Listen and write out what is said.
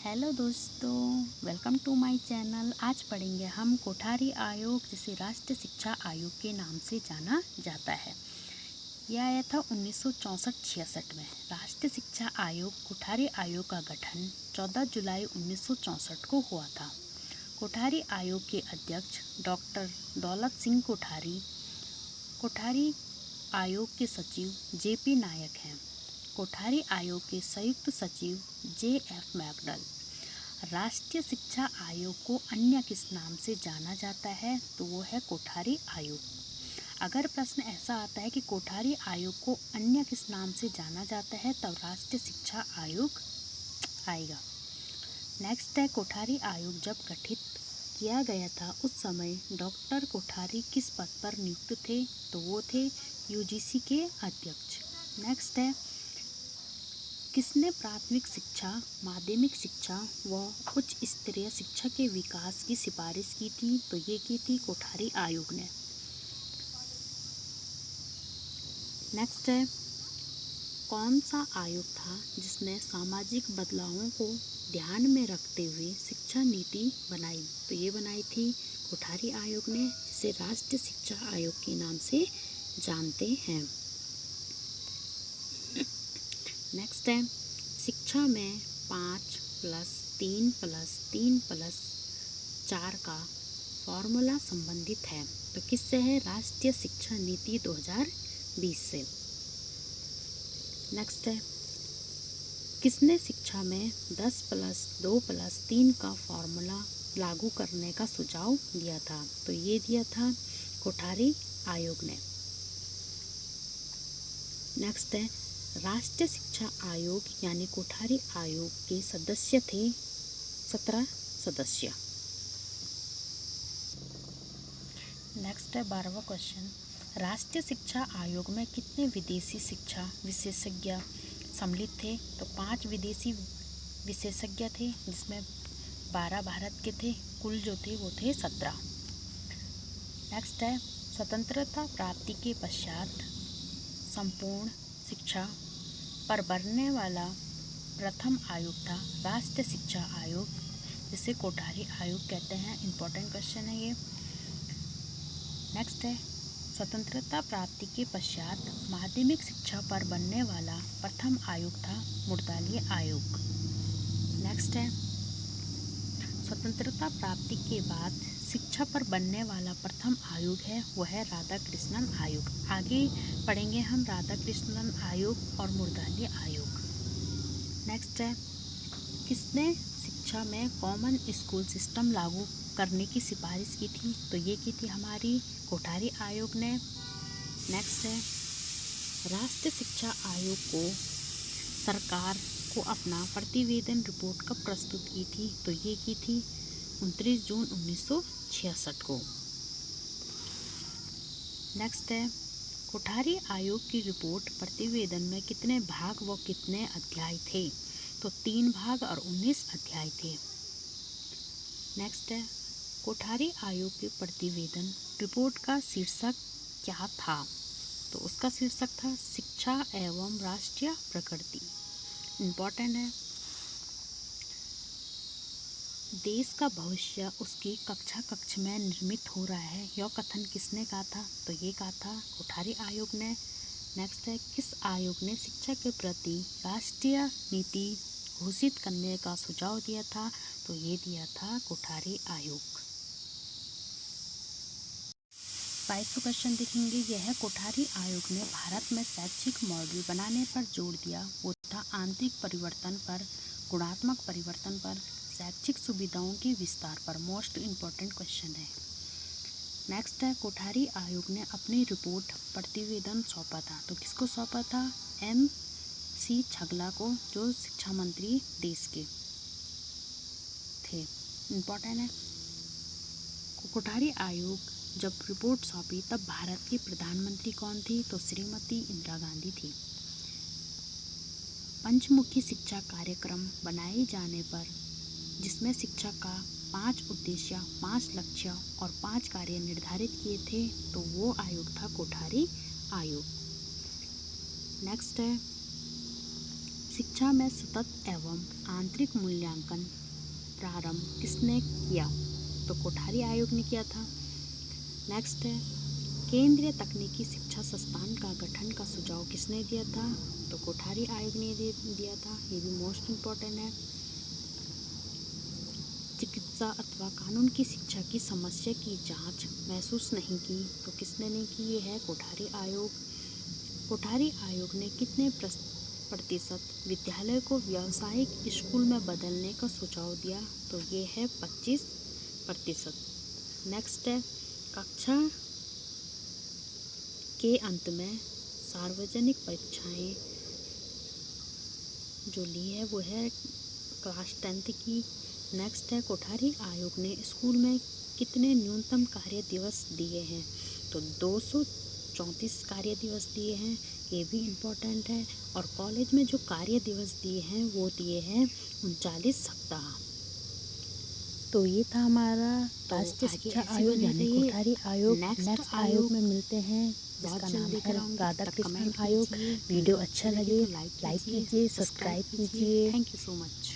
Hello दोस्तों, welcome to my channel. आज पढ़ेंगे हम कोठारी आयोग, जिसे राष्ट्रीय शिक्षा आयोग के नाम से जाना जाता है। यह आया था 1964-66 में। राष्ट्रीय शिक्षा आयोग कोठारी आयोग का गठन 14 जुलाई 1964 को हुआ था। कोठारी आयोग के अध्यक्ष डॉक्टर दौलत सिंह कोठारी, कोठारी आयोग के सचिव जेपी नायक हैं। कोठारी आयोग के संयुक्त सचिव जेएफ मैकडल। राष्ट्रीय शिक्षा आयोग को अन्य किस नाम से जाना जाता है, तो वो है कोठारी आयोग। अगर प्रश्न ऐसा आता है कि कोठारी आयोग को अन्य किस नाम से जाना जाता है, तब राष्ट्रीय शिक्षा आयोग आएगा। नेक्स्ट है, कोठारी आयोग जब गठित किया गया था उस समय डॉक्टर कोठारी किस पद पर नियुक्त थे, तो वो थे यूजीसी के अध्यक्ष। नेक्स्ट है, किसने प्राथमिक शिक्षा, माध्यमिक शिक्षा व उच्च स्तरीय शिक्षा के विकास की सिफारिश की थी, तो ये की थी कोठारी आयोग ने। नेक्स्ट है, कौन सा आयोग था जिसने सामाजिक बदलावों को ध्यान में रखते हुए शिक्षा नीति बनाई, तो ये बनाई थी कोठारी आयोग ने, जिसे राष्ट्रीय शिक्षा आयोग के नाम से जानते हैं। नेक्स्ट है, शिक्षा में 5+3+3+4 का फॉर्मूला संबंधित है, तो किससे है? राष्ट्रीय शिक्षा नीति 2020 से। नेक्स्ट है, किसने शिक्षा में 10+2+3 का फॉर्मूला लागू करने का सुझाव दिया था, तो ये दिया था कोठारी आयोग ने। नेक्स्ट है, राष्ट्रीय शिक्षा आयोग यानी कोठारी आयोग के सदस्य थे 17 सदस्य। नेक्स्ट है 12वां क्वेश्चन, राष्ट्रीय शिक्षा आयोग में कितने विदेशी शिक्षा विशेषज्ञ सम्मिलित थे, तो 5 विदेशी विशेषज्ञ थे, जिसमें 12 भारत के थे। कुल जो थे वो थे 17। नेक्स्ट है, स्वतंत्रता प्राप्ति के पश्चात संपूर्ण शिक्षा पर बनने वाला प्रथम आयोग था राष्ट्रीय शिक्षा आयोग, जिसे कोठारी आयोग कहते हैं। इम्पोर्टेंट क्वेश्चन है ये। नेक्स्ट है, स्वतंत्रता प्राप्ति के पश्चात माध्यमिक शिक्षा पर बनने वाला प्रथम आयोग था मुर्दालीय आयोग। नेक्स्ट है, स्वतंत्रता प्राप्ति के बाद शिक्षा पर बनने वाला प्रथम आयोग है वह है राधाकृष्णन आयोग। आगे पढ़ेंगे हम राधाकृष्णन आयोग और मुर्दालीय आयोग। नेक्स्ट है, किसने शिक्षा में कॉमन स्कूल सिस्टम लागू करने की सिफारिश की थी, तो ये की थी हमारी कोठारी आयोग ने। नेक्स्ट है, राष्ट्रीय शिक्षा आयोग को सरकार को अपना प्रतिवेदन रिपोर्ट कब प्रस्तुत की थी, तो ये की थी 29 जून 1966 को। नेक्स्ट है, कोठारी आयोग की रिपोर्ट प्रतिवेदन में कितने भाग व कितने अध्याय थे, तो 3 भाग और 19 अध्याय थे। नेक्स्ट है, कोठारी आयोग के प्रतिवेदन रिपोर्ट का शीर्षक क्या था, तो उसका शीर्षक था शिक्षा एवं राष्ट्रीय प्रकृति। इम्पोर्टेंट है, देश का भविष्य उसकी कक्षा कक्ष में निर्मित हो रहा है, यह कथन किसने कहा था, तो ये कहा था कोठारी आयोग ने। नेक्स्ट है, किस आयोग ने शिक्षा के प्रति राष्ट्रीय नीति घोषित करने का सुझाव दिया था, तो ये दिया था कोठारी आयोग। 22वां क्वेश्चन देखेंगे, यह है कोठारी आयोग ने भारत में शैक्षिक मॉडल बनाने पर जोर दिया, वो था आंतरिक परिवर्तन पर, गुणात्मक परिवर्तन पर, शैक्षिक सुविधाओं के विस्तार पर। मोस्ट इम्पॉर्टेंट क्वेश्चन है। नेक्स्ट है, कोठारी आयोग ने अपनी रिपोर्ट प्रतिवेदन सौंपा था, तो किसको सौंपा था? MC छगला को, जो शिक्षा मंत्री देश के थे। इम्पॉर्टेंट है, कोठारी आयोग जब रिपोर्ट सौंपी तब भारत की प्रधानमंत्री कौन थी, तो श्रीमती इंदिरा गांधी थी। पंचमुखी शिक्षा कार्यक्रम बनाए जाने पर, जिसमें शिक्षा का 5 उद्देश्य, 5 लक्ष्य और 5 कार्य निर्धारित किए थे, तो वो आयोग था कोठारी आयोग। नेक्स्ट है, शिक्षा में सतत एवं आंतरिक मूल्यांकन प्रारंभ किसने किया? तो कोठारी आयोग ने किया था। नेक्स्ट है, केंद्रीय तकनीकी शिक्षा संस्थान का गठन का सुझाव किसने दिया था? तो कोठारी आयोग ने दिया था। ये भी मोस्ट इम्पोर्टेंट है। चिकित्सा अथवा कानून की शिक्षा की समस्या की जांच महसूस नहीं की, तो किसने नहीं की? ये है कोठारी आयोग। कोठारी आयोग ने कितने प्रतिशत विद्यालय को व्यावसायिक स्कूल में बदलने का सुझाव दिया? तो ये है 25%। नेक्स्ट है, कक्षा के अंत में सार्वजनिक परीक्षाएं जो ली है वो है क्लास 10th की। नेक्स्ट है, कोठारी आयोग ने स्कूल में कितने न्यूनतम कार्य दिवस दिए हैं? तो 234 कार्य दिवस दिए हैं। ये भी इम्पोर्टेंट है। और कॉलेज में जो कार्य दिवस दिए हैं वो दिए हैं 39 सप्ताह। तो ये था हमारा राष्ट्रीय शिक्षा आयोग यानी कोठारी आयोग। नेक्स्ट आयोग में मिलते हैं जिसका नाम है राधाकृष्णन आयोग। वीडियो अच्छा लगे लाइक कीजिए, सब्सक्राइब कीजिए। Thank you so much.